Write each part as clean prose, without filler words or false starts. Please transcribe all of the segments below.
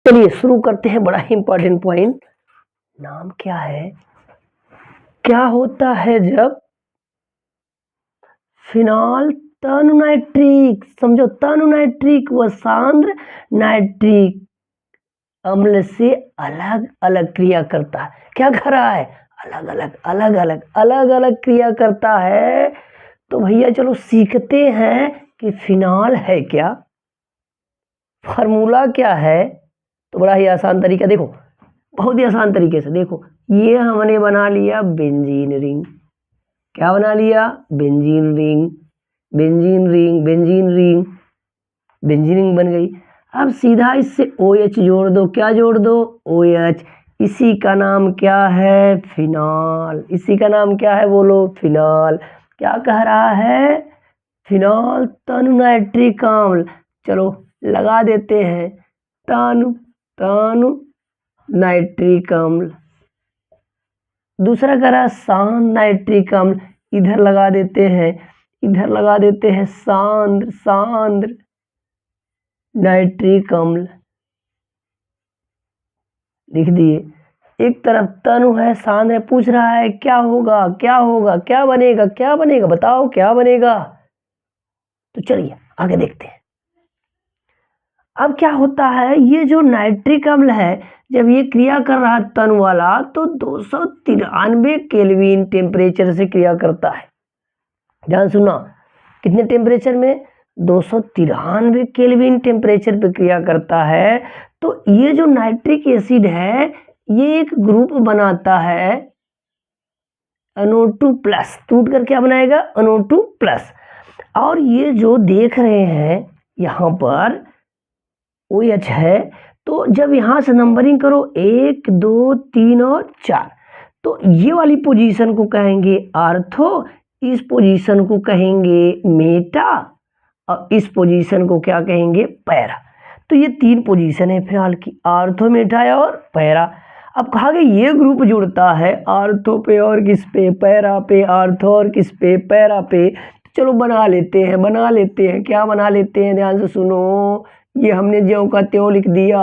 चलिए शुरू करते हैं, बड़ा ही इंपॉर्टेंट पॉइंट। नाम क्या है? क्या होता है जब फिनॉल तनु नाइट्रिक, समझो तनु नाइट्रिक व सांद्र नाइट्रिक अम्ल से अलग अलग क्रिया करता है। क्या कर रहा है? अलग अलग अलग अलग अलग अलग क्रिया करता है। तो भैया चलो सीखते हैं कि फिनॉल है क्या, फार्मूला क्या है। तो बड़ा ही आसान तरीका, देखो बहुत ही आसान तरीके से देखो, ये हमने बना लिया बेंजीन रिंग। क्या बना लिया? Benzene ring, benzene ring, benzene ring, benzene ring बन गई। अब सीधा इससे OH जोड़ दो। क्या जोड़ दो? OH। इसी का नाम क्या है? फिनॉल। इसी का नाम क्या है? बोलो, फिनॉल। क्या कह रहा है? फिनॉल तनु नाइट्रिक अम्ल। चलो लगा देते हैं, तनु तनु नाइट्रिक अम्ल। दूसरा कह रहा है सांद्र नाइट्रिक अम्ल, इधर लगा देते हैं, इधर लगा देते हैं सांद्र सांद्र नाइट्रिक अम्ल, लिख दिए। एक तरफ तनु है, सांद्र है, पूछ रहा है क्या होगा, क्या होगा, क्या बनेगा, क्या बनेगा, बताओ क्या बनेगा। तो चलिए आगे देखते हैं। अब क्या होता है, ये जो नाइट्रिक अम्ल है जब ये क्रिया कर रहा है तनु वाला, तो 293 केल्विन टेम्परेचर से क्रिया करता है। ध्यान सुना, कितने टेम्परेचर में? 293 केल्विन टेम्परेचर पे क्रिया करता है। तो ये जो नाइट्रिक एसिड है ये एक ग्रुप बनाता है NO2+, टूट कर क्या बनाएगा? NO2+। और ये जो देख रहे हैं यहाँ पर OH है, तो जब यहाँ से नंबरिंग करो 1 2 3 और 4, तो ये वाली पोजीशन को कहेंगे आर्थो, इस पोजीशन को कहेंगे मेटा, और इस पोजीशन को क्या कहेंगे? पैरा। तो ये 3 पोजीशन है फिलहाल की, आर्थो, मेटा और पैरा। अब कहा गया ये ग्रुप जुड़ता है आर्थो पे और किस पे? पैरा पे। आर्थो और किस पे? पैरा पे। चलो बना लेते हैं, बना लेते हैं। क्या बना लेते हैं? ध्यान से सुनो। ये हमने ज्यों का त्यों लिख दिया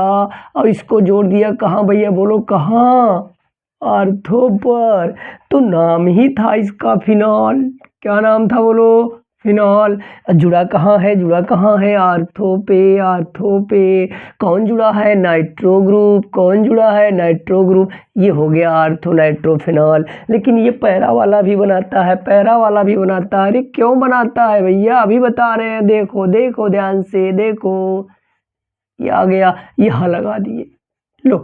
और इसको जोड़ दिया कहाँ भैया? बोलो कहाँ? आर्थो पर। तो नाम ही था इसका फिनॉल। क्या नाम था? बोलो, फिनॉल। जुड़ा कहाँ है? जुड़ा कहाँ है? आर्थो पे, आर्थो पे। कौन जुड़ा है? Nitro group. कौन जुड़ा है? Nitro group. ये हो गया आर्थो नाइट्रो फिनॉल। लेकिन ये पैरा वाला भी बनाता है, पैरा वाला भी बनाता है। अरे क्यों बनाता है भैया? अभी बता रहे हैं, देखो देखो ध्यान से देखो। ये आ गया, यहाँ लगा दिए, लो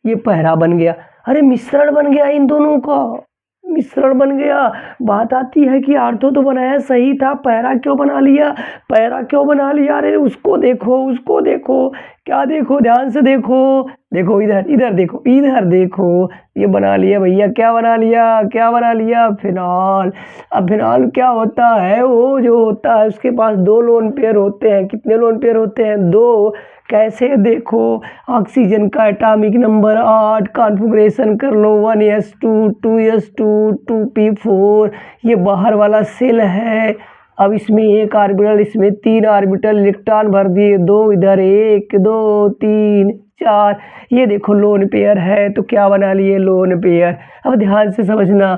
ये पैरा बन गया। अरे मिश्रण बन गया इन दोनों का, मिश्रण बन गया। बात आती है कि आर्थो तो बनाया सही था, पैरा क्यों बना लिया? पैरा क्यों बना लिया? अरे उसको देखो, उसको देखो। क्या देखो? ध्यान से देखो, देखो इधर, इधर देखो, इधर देखो। ये बना लिया भैया। क्या बना लिया? क्या बना लिया? फिनॉल। अब फिनॉल क्या होता है? वो जो होता है उसके पास 2 लोन पेयर होते हैं। कितने लोन पेयर होते हैं? 2। कैसे? देखो, ऑक्सीजन का एटॉमिक नंबर 8, कॉन्फ़िगरेशन कर लो 1s2 2s2 2p4। ये बाहर वाला सेल है। अब इसमें 1 ऑर्बिटल, इसमें 3 ऑर्बिटल, इलेक्ट्रॉन भर दिए 2 इधर, 1 2 3 4। ये देखो लोन पेयर है। तो क्या बना लिए? Lone pair. अब ध्यान से समझना,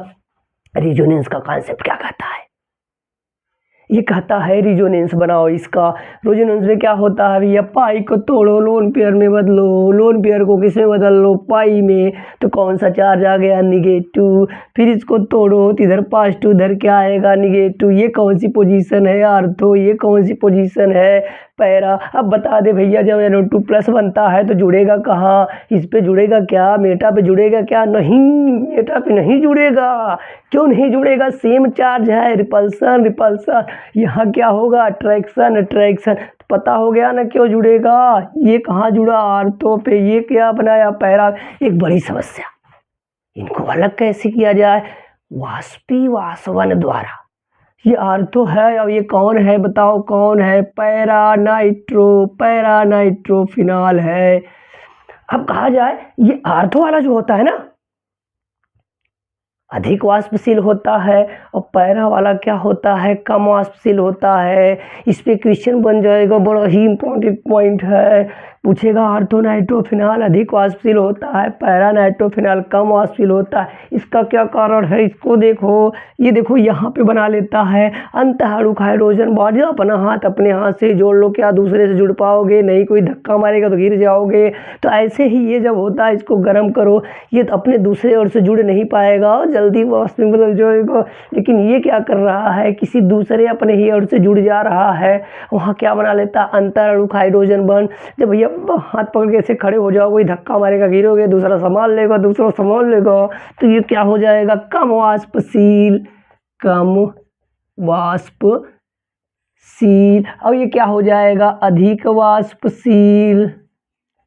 रिजोनेंस का कॉन्सेप्ट क्या कहता है? ये कहता है रिजोनेंस बनाओ इसका। रिजोनेंस में क्या होता है भैया? पाई को तोड़ो, लोन पेयर में बदलो, लोन पेयर को किस में बदल लो? पाई में। तो कौन सा चार्ज आ गया? निगेटिव। फिर इसको तोड़ो तो इधर पॉजिटिव, इधर क्या आएगा? निगेटिव। ये कौन सी पोजीशन है? आर्थो। ये कौन सी पोजीशन है? पैरा। अब बता दे भैया, जब NO2+ बनता है तो जुड़ेगा कहाँ? इस पे जुड़ेगा क्या? मेटा पे जुड़ेगा क्या? नहीं, मेटा पे नहीं जुड़ेगा। क्यों नहीं जुड़ेगा? सेम चार्ज है, रिपल्सन रिपल्सन। यहाँ क्या होगा? Attraction attraction. पता हो गया ना क्यों जुड़ेगा? ये कहाँ जुड़ा? आर्थो पे। ये क्या बनाया? पैरा। एक बड़ी समस्या, इनको अलग कैसे किया जाए? वाष्पीवाष्पन द्वारा। ये आर्थो है, अब ये कौन है? बताओ कौन है? Para nitro, para nitro phenol है। अब कहा जाए ये आर्थो वाला जो होता है ना, अधिक वाष्पशील होता है, और पैरा वाला क्या होता है? कम वाष्पशील होता है। इस पे क्वेश्चन बन जाएगा, बड़ा ही इंपॉर्टेंट पॉइंट है। पूछेगा ऑर्थोनाइट्रोफिनॉल अधिक वाष्पशील होता है, पैरानाइट्रोफिनॉल कम वाष्पशील होता है, इसका क्या कारण है, इसको देखो। ये देखो यहाँ पे बना लेता है अंतःअणुक हाइड्रोजन बॉन्ड। अपना हाथ अपने हाथ से जोड़ लो, क्या दूसरे से जुड़ पाओगे नहीं, कोई धक्का मारेगा तो गिर जाओगे। तो ऐसे ही ये जब होता है इसको गर्म करो, ये तो अपने दूसरे ओर से जुड़ नहीं पाएगा और जल्दी वाष्प में बदल जाएगा। लेकिन ये क्या कर रहा है, किसी दूसरे अपने ही ओर से जुड़ जा रहा है, वहाँ क्या बना लेता अंतःअणुक हाइड्रोजन बॉन्ड। जब भैया हाथ पकड़ के ऐसे खड़े हो जाओ, कोई धक्का मारेगा गिरोगे, दूसरा संभाल लेगा, दूसरा संभाल लेगा, तो ये क्या हो जाएगा कम वाष्पशील, कम वाष्पशील। अब ये क्या हो जाएगा अधिक वाष्पशील,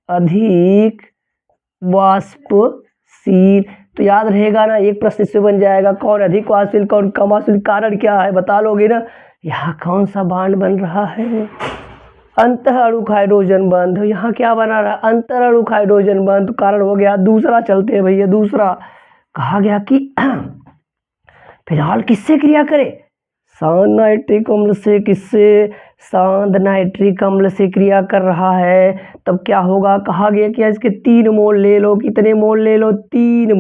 अधिक वाष्पशील। तो याद रहेगा ना, एक प्रश्न इससे बन जाएगा कौन अधिक वाष्पशील कौन कम वाष्पशील, कारण क्या है बता लोगे ना। यहाँ कौन सा बॉन्ड बन रहा है, अंतःअणुक हाइड्रोजन बंध। यहाँ क्या बना रहा अंतःअणुक हाइड्रोजन बंध, कारण हो गया दूसरा। चलते हैं भैया दूसरा, कहा गया कि फिलहाल किससे क्रिया करे, सांद नाइट्रिक अम्ल से, किससे, सांद नाइट्रिक अम्ल से क्रिया कर रहा है। तब क्या होगा, कहा गया कि इसके 3 मोल ले लो, कितने मोल ले लो 3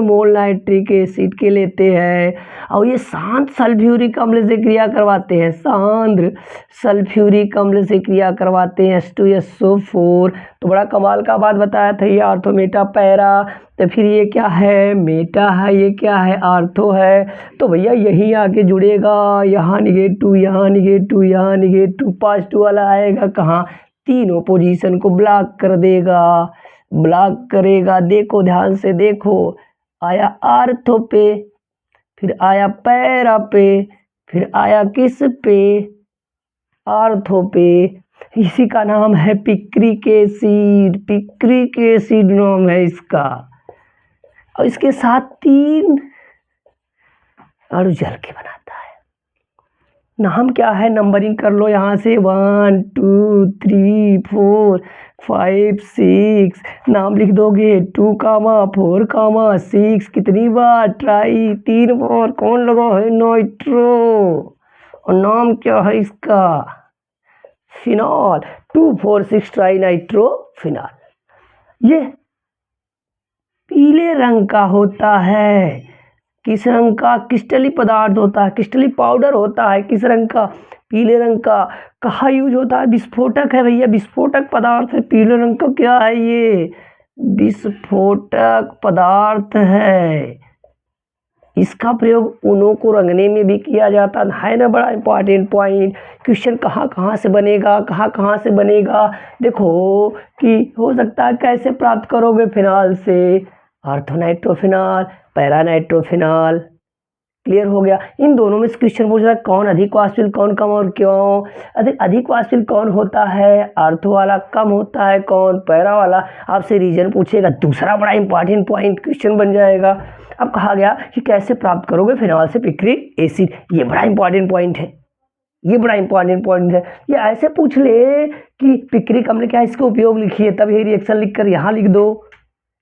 मोल नाइट्रिक एसिड के लेते हैं। और ये सांद सल्फ्यूरिक अम्ल से क्रिया करवाते हैं, सांद्र सल्फ्यूरिक अम्ल से क्रिया करवाते हैं H2SO4। तो बड़ा कमाल का बात बताया था, ये आर्थो मेटा पैरा, तो फिर ये क्या है मेटा है, ये क्या है आर्थो है। तो भैया यही आके जुड़ेगा, यहाँ निगेटिव, यहाँ निगेटिव, यहाँ निगेटिव, पॉजिटिव वाला आएगा कहाँ, तीनों पोजीशन को ब्लॉक कर देगा, ब्लॉक करेगा। देखो ध्यान से देखो, आया आर्थो पे, फिर आया पैरा पे, फिर आया किस पे, आर्थो पे। इसी का नाम है पिक्रिक एसिड, पिक्रिक एसिड नाम है इसका। और इसके साथ 3 अणु जल के बनाता है। नाम क्या है, नंबरिंग कर लो यहाँ से 1 2 3 4 5 6, नाम लिख दोगे 2, 4, 6। कितनी बार ट्राई, 3 बार। कौन लगा है नाइट्रो, और नाम क्या है इसका फिनॉल, 2 4 6 ट्राई नाइट्रो फिनॉल। ये पीले रंग का होता है, किस रंग का, क्रिस्टली पदार्थ होता है, क्रिस्टली पाउडर होता है, किस रंग का, पीले रंग का। कहाँ यूज होता है, विस्फोटक है भैया, विस्फोटक पदार्थ है, पीले रंग का क्या है ये, विस्फोटक पदार्थ है। इसका प्रयोग ऊनों को रंगने में भी किया जाता है ना, बड़ा इंपॉर्टेंट पॉइंट। क्वेश्चन कहाँ कहाँ से बनेगा, कहाँ कहाँ से बनेगा, देखो कि हो सकता है कैसे प्राप्त करोगे फिनॉल से, ऑर्थोनाइट्रोफिनॉल, पैरानाइट्रोफिनॉल। क्लियर हो गया। इन दोनों में से क्वेश्चन पूछ रहा है कौन अधिक वाष्पशील कौन कम, और क्यों। अधिक वाष्पशील कौन होता है, आर्थो वाला, कम होता है कौन, पैरा वाला। आपसे रीजन पूछेगा, दूसरा बड़ा इंपॉर्टेंट पॉइंट क्वेश्चन बन जाएगा। अब कहा गया कि कैसे प्राप्त करोगे फिनॉल से पिक्रिक एसिड, ये बड़ा इंपॉर्टेंट पॉइंट है, ये बड़ा इंपॉर्टेंट पॉइंट है। ये ऐसे पूछ ले कि पिक्रिक अम्ल क्या है, इसका उपयोग लिखिए, तब ये रिएक्शन लिखकर यहाँ लिख दो,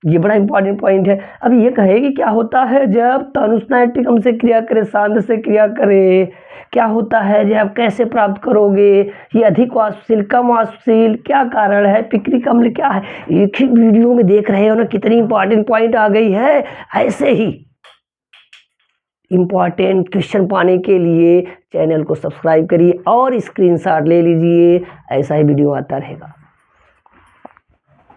ये बड़ा इंपॉर्टेंट पॉइंट है। अब ये कहे कि क्या होता है जब तनुज नाइट्रिक अम्ल से क्रिया करे, सांद्र से क्रिया करे, क्या होता है जब, कैसे प्राप्त करोगे, ये अधिक वाष्पशील कम वाष्पशील, क्या कारण है, पिक्रिक अम्ल क्या है। एक ही वीडियो में देख रहे हो ना कितनी इंपॉर्टेंट पॉइंट आ गई है। ऐसे ही इंपॉर्टेंट क्वेश्चन पाने के लिए चैनल को सब्सक्राइब करिए और स्क्रीनशॉट ले लीजिए, ऐसा ही वीडियो आता रहेगा।